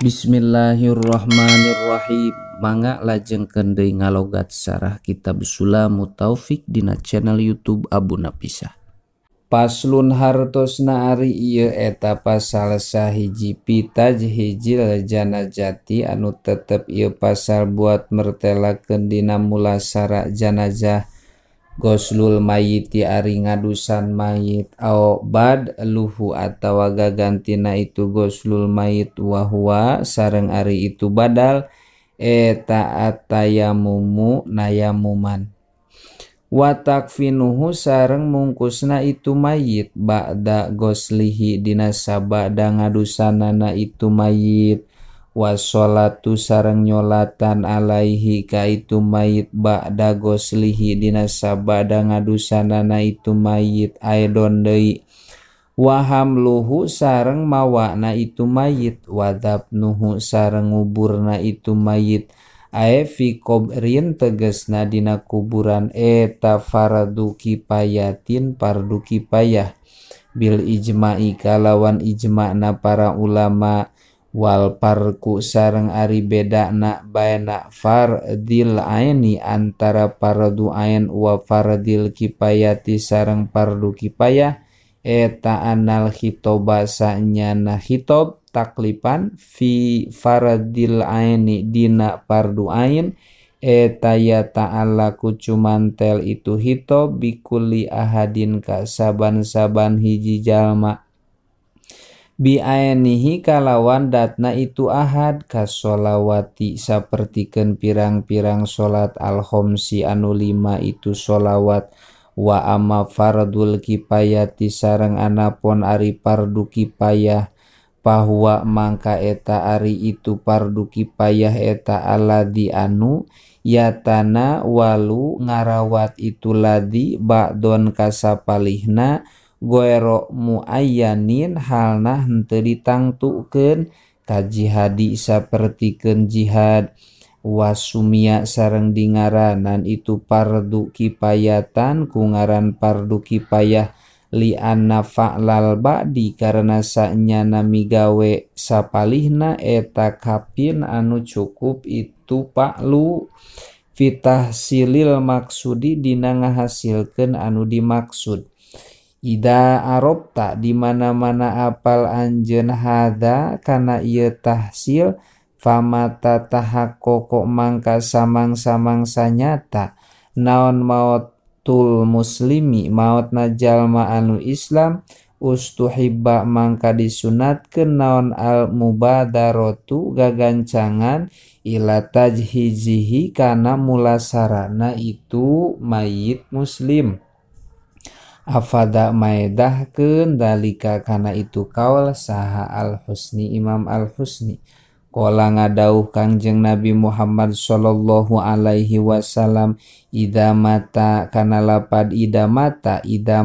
Bismillahirrahmanirrahim. Mangga lajengkeun deui ngalogat sarah kitab Sulamut Taufik dina channel YouTube Abu Napisah. Paslun hartosna ari ieu eta pasal sahiji pitaj hijil janazati anu tetep ieu pasal buat mertelakeun dina mulasara janazah goslul mayiti ari ngadusan mayit au bad luhu atawa gagantina itu goslul mayit wahwa sareng ari itu badal eta atayamumu nayamuman wa takfinuhu sareng mungkusna itu mayit ba'da goslihi dina sabada ngadusanana itu mayit washolatu sareng nyolatan alaihi ka itu mayit ba'da goslihi dina sabada ngadusanana itu mayit aidon deui wahamluhu sareng mawana itu mayit wadabnuhu sareng nguburna itu mayit ae fi kubrin tegesna dina kuburan eta fardu kifayatin fardu kifayah bil ijma'i kalawan ijma'na para ulama wal parku sareng ari bedana baina fardil aini antara fardu ain wa fardil kifayati sareng fardu kifayah eta anal khitoba sanyana khitob taklipan fi fardil aini dina fardu ain eta ya ta'ala kucumantel itu khitob bikulli ahadin ka saban-saban hiji jalma bi ainihi kalawan datna itu ahad kasolawati sapertikeun pirang-pirang salat al-khomsi anu 5 itu solawat wa amma fardul kifayati sareng anapun ari fardu kifayah bahwa mangka eta ari itu fardu kifayah eta aladi anu yatana walu ngarawat itu ladi ba'don kasapalihna goero muayyanin halna henteu ditangtukeun ka jihadi sapertikeun jihad wasumia sareng dingaranan itu fardu kifayatan ku ngaran fardu kifayah li anna fa'lal ba'di karena sanyana migawe sapalihna eta kapin anu cukup itu pa'lu fitah silil maksudi dina ngahasilkeun anu dimaksud. Ida arobta di mana-mana apal anjeun hada kana ieu tahsil famata tahaqqoq mangka samang-samang sanyata naon mautul muslimi mautna jalma anu Islam ustuhibba mangka disunatkeun naon al mubadaratu gagancangan ila tajhizihi kana mulasarana itu mayit muslim. Afada maedahkeun dalika kana itu kaul saha al-Husni Imam al-Husni qala ngadauh Kangjeng Nabi Muhammad sallallahu alaihi wasallam idza mata kana lapad idza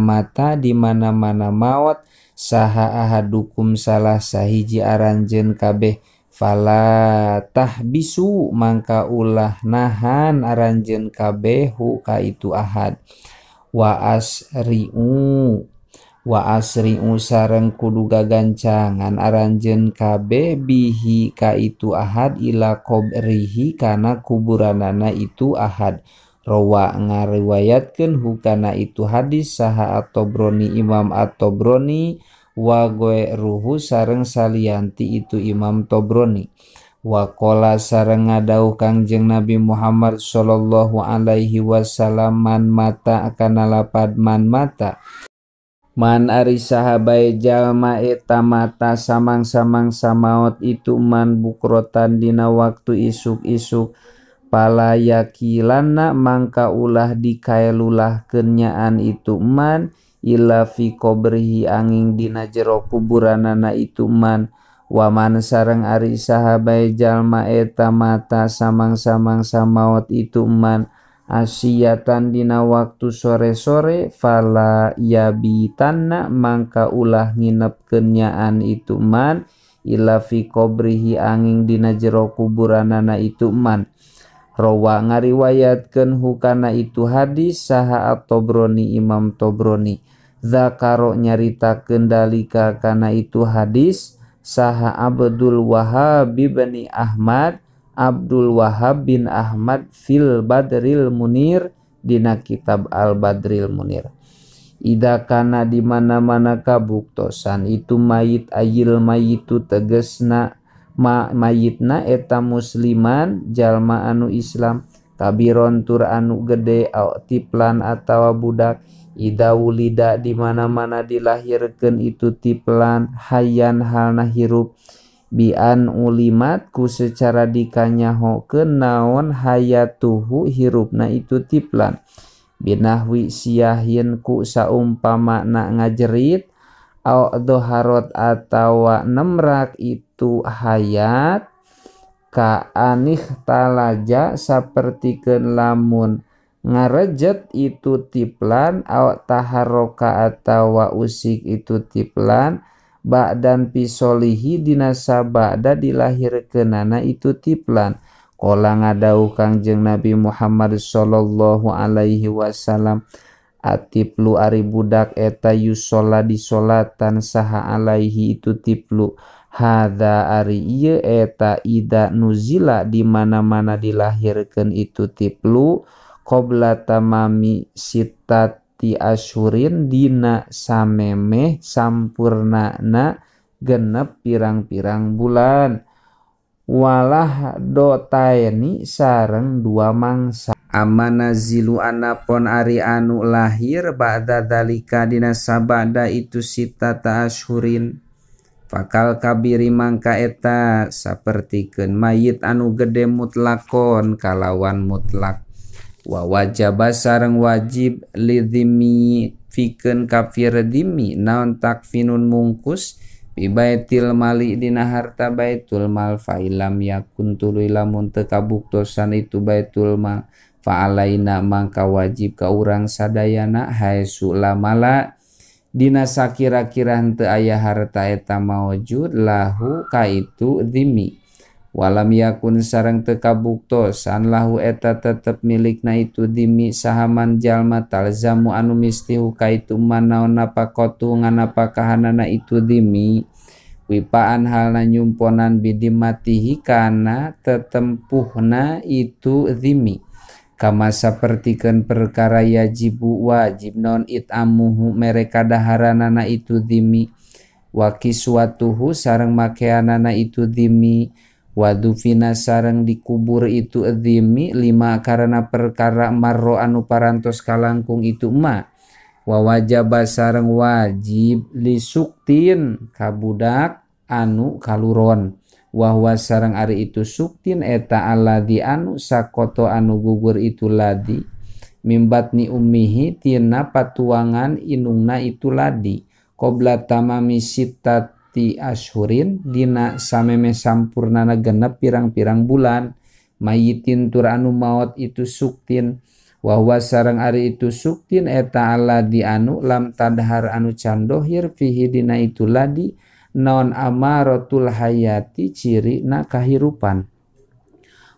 mata di mana-mana maut saha ahadukum salah sahiji aranjeun kabeh fala tahbisu mangka ulah nahan aranjeun kabeh hu ka itu ahad wa asri'u sareng kudu gagancangan aranjeun kabeh bihi ka itu ahad ila qabrihi kana kuburanana itu ahad rawa ngariwayatkeun hukana itu hadis saha at-Tabrani Imam at-Tabrani wa ghairuhu sareng salianti itu Imam Tabrani wa qala sareng ngadauh Kangjeng Nabi Muhammad sallallahu alaihi wasallam man mata kana lapad man mata man ari sahabae jalma eta mata samang-samang samaot itu man bukrotan dina waktu isuk-isuk pala yakilanna mangka ulah dikaelulahkeun nyaan itu man illa fi qabrihi angin dina jero kuburanana itu man waman sareng ari sahabae jalma eta mata samang-samang samaot itu man asyatan dina waktu sore-sore fala yabitanna mangka ulah nginepkeun nyaan itu man ila fi qabrihi angin dina jero kuburanana itu man rawa ngariwayatkeun hukana itu hadis saha at-Tabrani Imam Tabrani zakaro nyaritakeun dalika kana itu hadis saha Abdul Wahhab bin Ahmad Abdul Wahhab bin Ahmad fil Badril Munir dina kitab Al Badril Munir. Ida kana di mana-mana kabuktosan itu mayit ayil mayitu tegesna mayitna eta musliman jalma anu Islam kabiron tur anu gede au tiplan atawa budak. Ida wulida di mana-mana dilahirkeun itu tiplan hayan halna hirup bian ulimat ku secara dikanyahokeun naon hayatuhu hirupna itu tiplan binahwi siyahin ku saumpama na ngajerit au doharot atawa nemrak itu hayat ka anih talaja sapertikeun lamun ngarejet itu tiplan au taharoka atawa usik itu tiplan ba'dan pisolihi dina sabada dilahirkeunana itu tiplan. Qala ngadauh Kangjeng Nabi Muhammad sallallahu alaihi wasallam atiplu ari budak eta yusolla disolatan saha alaihi itu tiplu hadza ari ieu eta ida nuzila di mana-mana dilahirkeun itu tiplu qabla tamami sitati asyurin dina samemeh sampurnana genep pirang-pirang bulan walah dotaini sareng dua mangsa amanazilu anapon ari anu lahir ba'da dalika dina sabada itu sitata asyurin fakal kabiri mangka eta sapertikeun mayit anu gede mutlakon kalawan mutlak wa wajaba sareng wajib lidhimi fikeun kafir dhimi naon takfinun mungkus bi baitil mali dina harta baitul mal failam yakun tuluy lamun teu kabuktosan itu baitul mal fa alaina mangka wajib ka urang sadayana haitsu lamala dina sakira-kira henteu aya harta eta maujud lahu ka itu dhimi walam yakun sareng teu kabuktosan lahu eta tetep milikna itu dhimi sahaman jalma talzamu anu mistihu ka itu man naon napakotu nganapakahanana itu dhimi wipaan halna nyumponan bidimatihi kana tetempuhna itu dhimi kama sapertikeun perkara yajibu wajib non itamuhu mereka daharanana itu dhimi wa kiswatuhu sareng makeanana itu dhimi wadufina sareng dikubur itu dhimi lima karena perkara marro anu parantos kalangkung itu ma wa wajaba sareng wajib lisuktin kabudak anu kaluron wahwa sareng ari itu suktin eta alladzi anu sakoto anu gugur itu ladi mimbatni ummihi tina patuangan inungna itu ladi qabla tamami sittati asyhurin dina sameme sampurnana genep pirang-pirang bulan mayitin tur anu maot itu suktin wahwa sareng ari itu suktin eta alladzi anu lam tadhar anu candohir fihi dina itu ladi non amaratul hayati ciri na kahirupan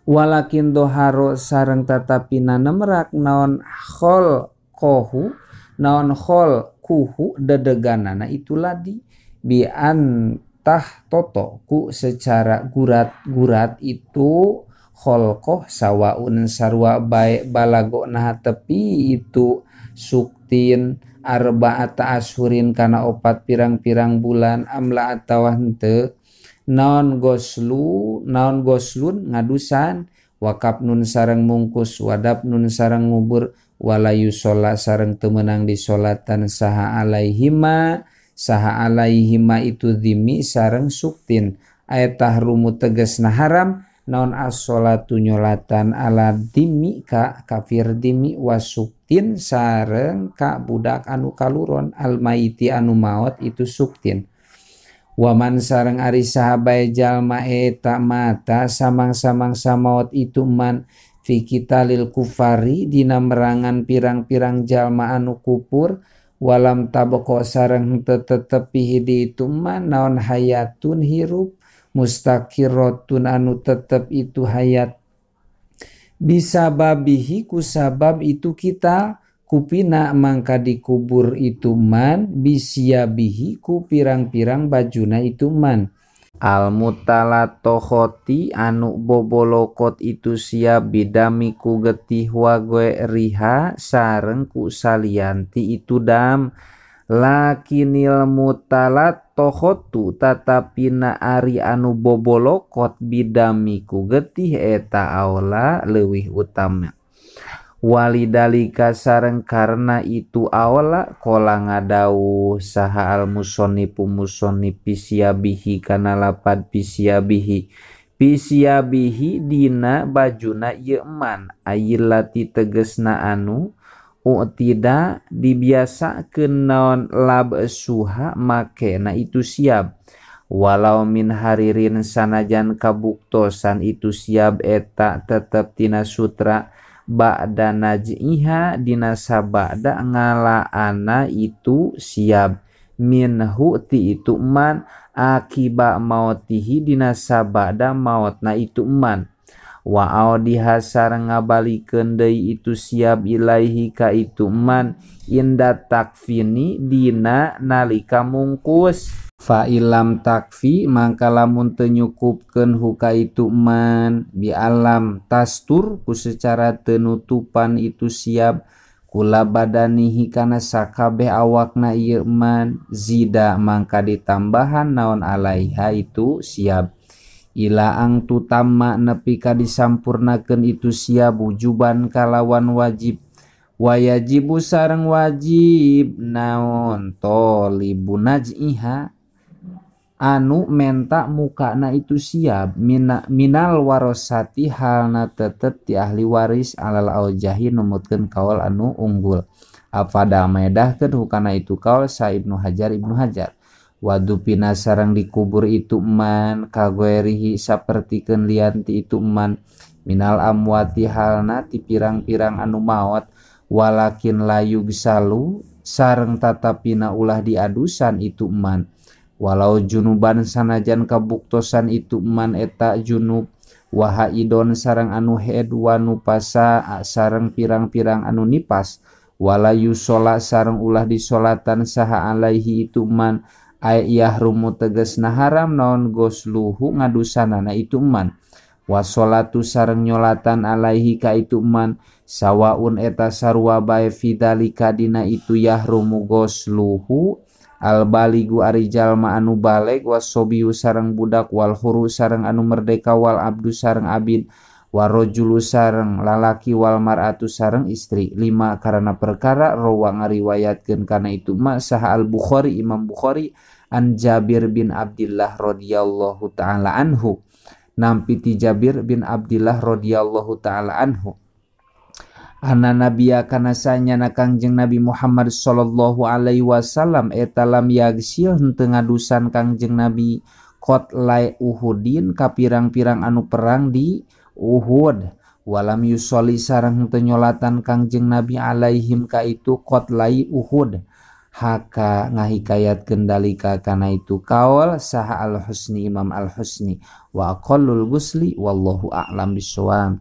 walakin doharo sareng tatapina nemrak naon khol kohu naon khol kuhu dedeganana itu ladi bi antah toto ku secara gurat itu kholqoh sawaun sarwa bae balago nah tepi itu suktin arba'ata ashurin kana opat pirang-pirang bulan amla atawa henteu naon goslun ngadusan wakap nun sareng mungkus wadap nun sareng ngubur walayu sholat sareng temenang disolatan saha alaihima itu dhimi sareng suktin ayat tahrumu tegesna haram naon as-sholatu nyolatan ala dhimi ka kafir dhimi wasuktin sareng ka budak anu kaluron almaiti anu maot itu suktin waman sareng ari sahabai jalma eta mata samang-samang samaot itu man fi kitalil kufari dina merangan pirang-pirang jalma anu kupur walam taboko sareng tetepi di itu man naon hayatun hirup mustaqirratun anu tetep itu hayat bisa babihi ku sabab itu kita kupina mangka dikubur itu man bisyabihi ku pirang-pirang bajuna itu man Al mutalatokhoti anu bobolokot itu siap bidami ku getih wague riha sareng ku salianti itu dam. Lakinil mutalatohotu tatapina ari anu bobolokot bidami ku getih eta aula leuwih utama. Walidalika sareng karena itu awala kola ngadauh saha al musonipu musonipi siabihi kana lapad pisiabihi dina bajuna yeman ayilati tegesna anu tidak dibiasa kenaon lab suha make na itu siap walau min haririn sanajan kabuktosan itu siap eta tetep tina sutra ba'da naj'iha dina sabada ngalaana itu siap minhu ti itu man akiba mautihi dina sabada mautna itu man wa audiha sareng ngabalikeun deui itu siap ilaihi ka itu man inda takfini dina nalika mungkus fa ilam takfi mangka lamun teu nyukupkeun huka itu man bi alam tastur ku secara tenutupan itu siap kula badanihi kana sakabeh awakna ieu man zida mangka ditambahan naon alaiha itu siap ilaang tutama nepi ka disampurnakeun itu siap wujuban kalawan wajib wayajibu sareng wajib naon tolibun naj'iha anu menta mukana itu siap minal warosati halna tetep ti ahli waris alal aujahi numutkeun kaul anu unggul afada medahkeun hukana itu kaul sa Ibnu Hajar wadupina sareng dikubur itu man kagoerihi sapertikeun lianti itu man minal amwati halna ti pirang-pirang anu maot walakin layu gisalu sareng tatapina ulah diadusan itu man walau junuban sanajan kabuktosan itu man eta junub wahaidon sareng anu haid wa nupasa sareng pirang-pirang anu nipas walayu sholat sareng ulah disolatan saha alaihi itu man yahrumu tegesna haram naon gosluhu ngadusanana itu man wasolatu sareng nyolatan alaihi ka itu man sawaun eta sarua bae fidalika dina itu yahrumu gosluhu al baligu ari jalma anu baleg wasobiu sareng budak wal huru sareng anu merdeka wal abdu sareng abid warojulu sareng lalaki wal mar'atu sareng istri lima karena perkara rawa ngariwayatkeun kana itu ma saha al Bukhari Imam Bukhari an Jabir bin Abdillah radhiyallahu taala anhu nampi ti Jabir bin Abdillah radhiyallahu taala anhu anna nabiya kana sanyana Kangjeng Nabi Muhammad sallallahu alaihi wasallam eta lam yagsil henteu ngadusan Kangjeng Nabi qotlai Uhudin ka pirang-pirang anu perang di Uhud walam yusolli sareng henteu nyolatan Kangjeng Nabi alaihim ka itu qotlai Uhud haka ngahikayatkeun dalika kana itu kaul saha al husni Imam al husni wa aqallul gusli wallahu a'lam bissawab.